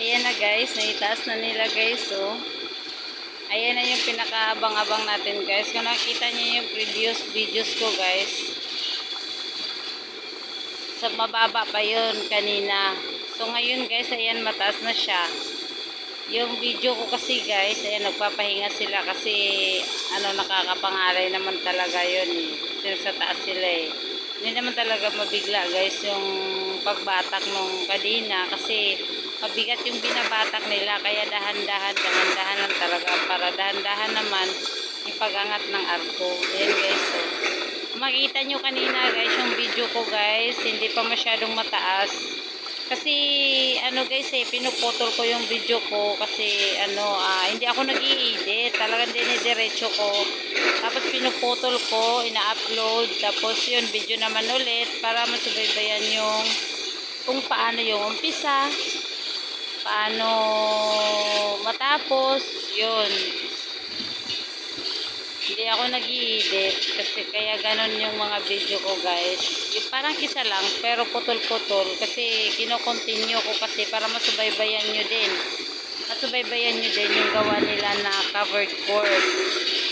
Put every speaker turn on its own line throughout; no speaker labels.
Ayan na guys, naitaas na nila guys, oh. Ayan na yung pinakaabang-abang natin guys. Kung nakita niyo yung previous videos ko guys, sa mababa pa yun kanina. So ngayon guys, ayan mataas na siya. Yung video ko kasi guys, ayan nagpapahinga sila kasi nakakapangalay naman talaga yun eh. Kasi sa taas sila eh. Hindi naman talaga mabigla guys yung pagbatak nung kadina kasi mabigat yung binabatak nila kaya dahan-dahan lang talaga para dahan-dahan naman yung pag-angat ng arko. Ayan guys, so makita nyo kanina guys yung video ko guys, hindi pa masyadong mataas kasi guys pinuputol ko yung video ko kasi hindi ako nag-i-edit, talagang dinidiretso ko tapos pinuputol ko, ina-upload tapos yun video naman ulit para masubaybayan yung kung paano yung umpisa, paano matapos yun. Hindi ako nag-i-edit kasi kaya ganon yung mga video ko guys, yung parang isa lang pero putol-putol kasi kino-continue ko kasi para masubaybayan nyo din yung gawa nila na covered court,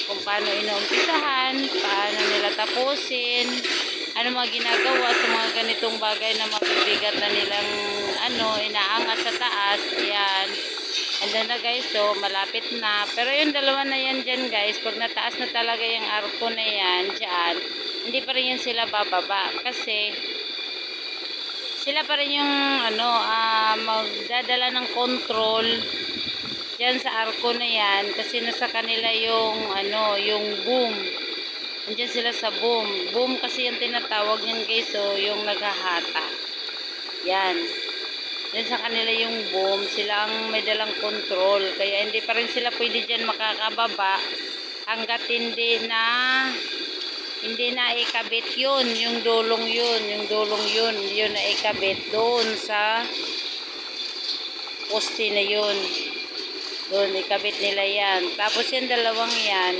kung paano inuumpisahan, paano nila tapusin, ano mga ginagawa sa mga ganitong bagay na mabibigat na nilang inaangat sa taas. Ayan, andun na guys, so malapit na, pero yung dalawa na yan dyan guys, pag nataas na talaga yung arko na yan dyan, hindi pa rin yan sila bababa kasi sila pa rin yung magdadala ng control dyan sa arko na yan kasi nasa kanila yung yung boom. Andyan sila sa boom. Boom kasi yung tinatawag niyan guys, so yung naghahata. Yan. Yan sa kanila yung boom. Sila ang may dalang control. Kaya hindi pa rin sila pwede dyan makakababa hanggat hindi na ikabit yun. Yung dulong yun. Yun na ikabit doon sa poste na yun. Doon, ikabit nila yan. Tapos yung dalawang yan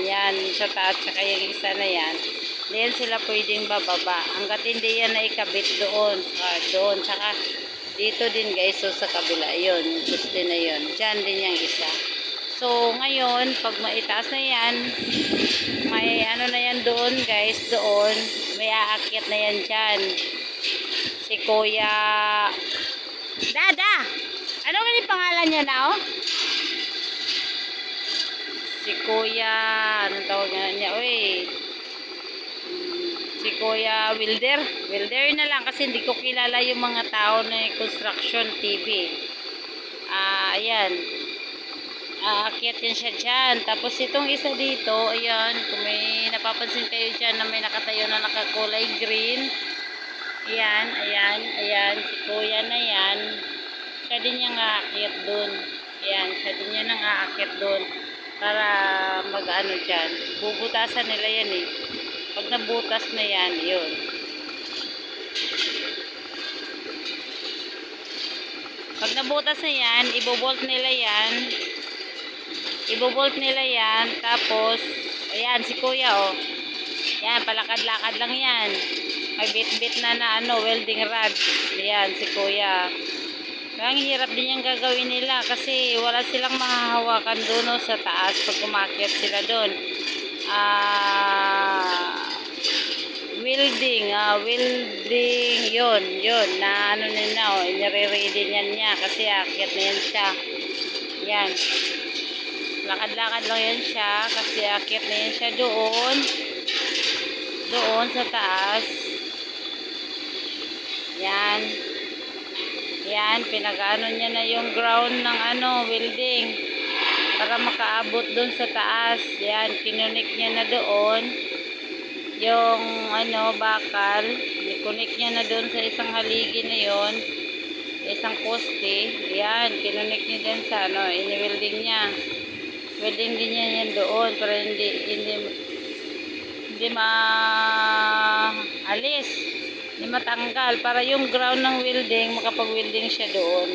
sa taas, saka yung isa na yan, diyan sila pwedeng bababa. Hanggat hindi yan na ikabit doon. Saka dito din guys, so sa kabila, yun, yung poste na yun. Diyan din yung isa. So, ngayon, pag maitaas na yan, may na yan doon guys, doon, may aakyat na yan dyan. Si Kuya Dada! Ano ganyan pangalan niya na, oh? Si Kuya, anong tawag niya? Uy, si Kuya Wilder na lang kasi hindi ko kilala yung mga tao na construction TV. Ayan, aakyat yan siya dyan. Tapos itong isa dito, ayan, kung may napapansin kayo dyan na may nakatayo na nakakulay green, ayan, si Kuya na yan, siya din yung aakyat dun. Ayan, siya din yan ang aakyat dun para mag-ano dyan. Bubutasan nila yan eh. Pag nabutas na yan, yun. Pag nabutas na yan, ibobolt nila yan. Tapos, ayan, si Kuya, oh. Yan, palakad-lakad lang yan. May bit-bit na welding rod. Ayan, si Kuya. Ang hirap din yung gagawin nila kasi wala silang mahahawakan doon sa taas pag umakyat sila doon. Welding yun na nila, inire-ready niya kasi akyat na yan siya. Yan, lakad-lakad lang yan siya kasi akyat na yan siya doon sa taas. Yan, pinag-ano niya na yung ground ng welding para makaabot doon sa taas. Yan, kinunik niya na doon yung bakal, ikunik niya na doon sa isang haligi na yon, isang poste. Yan, kinunik niya din sa ini-welding niya. Welding din niya yan doon para hindi maalis, hindi matanggal, para yung ground ng welding makapag-welding siya doon.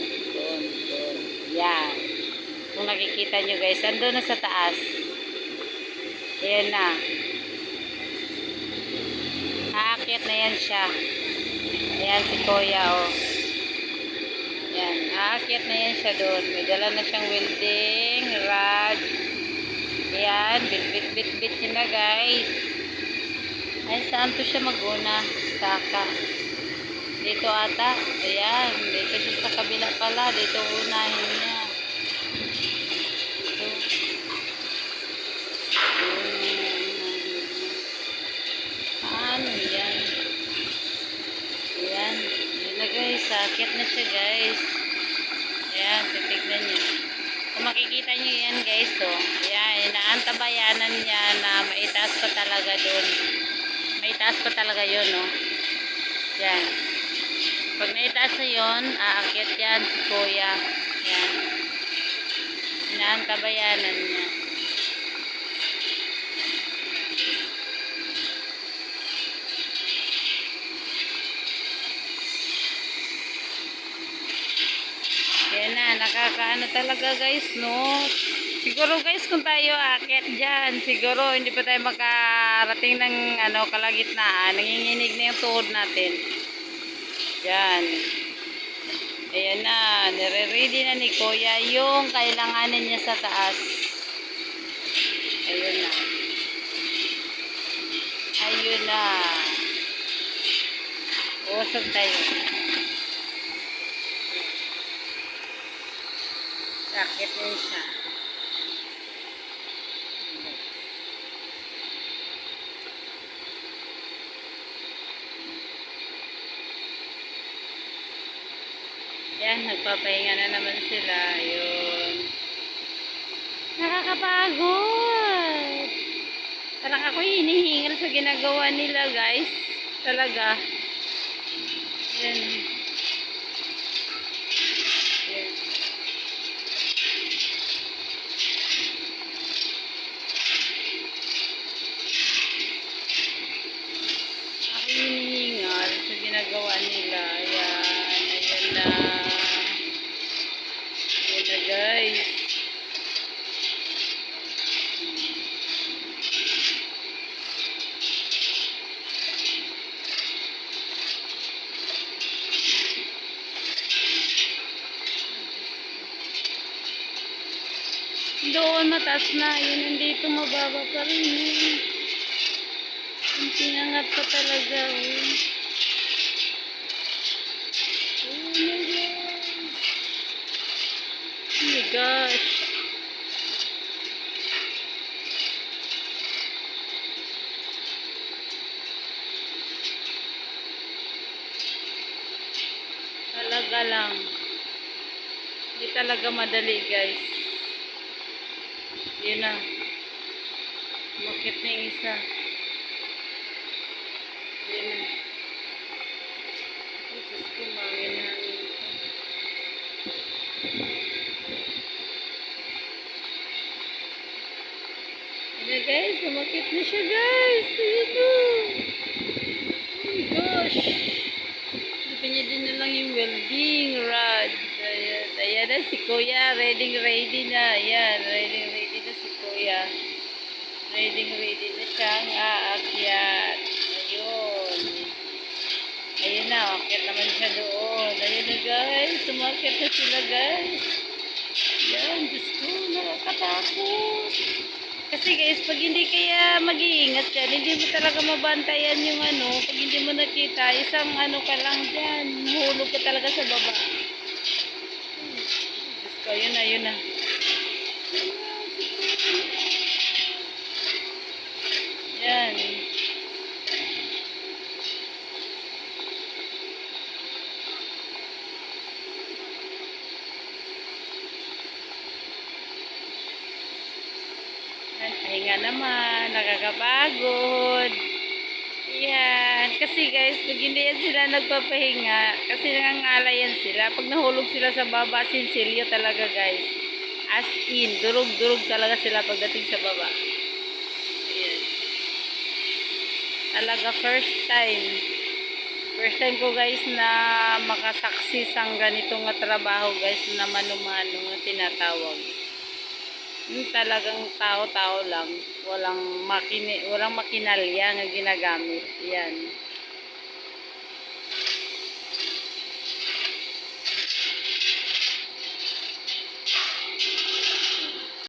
Yan, kung nakikita nyo guys, andun na sa taas. Ayan na, aakyat na yan siya. Ayan si Kuya, oh. Yan, aakyat na yan siya doon. May dala na siyang welding rod. Ayan, bit-bit-bit-bit yun na guys. Ay, saan to siya maguna? Saka. Dito ata. Ayan, dito siya sa kabila pala. Dito unahin niya. Dito. Ano yan? Ayan. Ayan na guys. Aakyat na siya guys. Ayan, titignan niyo. Kung makikita niyo yan guys, oh. Ayan, inaantabayanan niya na maitaas pa talaga doon. Maitaas pa talaga yun, oh. Yan. Pag naitaas na yun, aakyat yan si kuya. Yan. Inaantabayanan niya. Yan na, nakakaano talaga guys, no? Siguro guys, kung tayo aakyat dyan, siguro hindi pa tayo makarating ng kalagitnaan. Nanginginig na yung tuhod natin. Yan. Ayan na, nire-ready na ni kuya yung kailanganin niya sa taas. Ayun na. Ayun na. Usog tayo. Sakit na siya. Yan, nagpapahinga na naman sila. Ayun. Nakakapagod. Parang ako hinihingal sa ginagawa nila, guys. Talaga. Yan. Yan. Ako hinihingal sa ginagawa nila. Ayan. Ayan na. Ayan na, guys. Doon mataas na, yun nandito mababa pa rin yun. Yung pinangat pa talaga. Oh my gosh. Talaga lang. Hindi talaga madali guys. Yun na. Makit na yung isa. Yun na. Jesus ko, mangin-hangin ko. Yun na guys, umakit na siya guys. Ayun na. Oh my gosh. Sabi niya din na lang yung welding rod. Ayan, ayan na si kuya. Ready na. Ayan, ready na si kuya. Ready na siyang aakyat. Ayun. Ayun na, aakyat naman siya doon. Ayun na guys, umakyat na sila guys. Yan, Diyos ko, nakakatakot. Kasi guys, pag hindi kaya mag-iingat yan, hindi mo talaga mabantayan yung pag hindi mo nakita, isang ka lang dyan, mahulog ka talaga sa baba. Diyos ko, yun na. Yan. Pahinga naman, nakakapagod. Yan. Kasi guys, pag hindi yan sila nagpapahinga, kasi nangangalayan sila. Pag nahulog sila sa baba, sinsilyo talaga guys. As in, durog-durog talaga sila pagdating sa baba. Ayan. Talaga first time. First time ko guys na makasaksis ang ganitong trabaho guys na mano-mano na tinatawag. Yung talagang tao-tao lang, walang makinalya na ginagamit. Yan.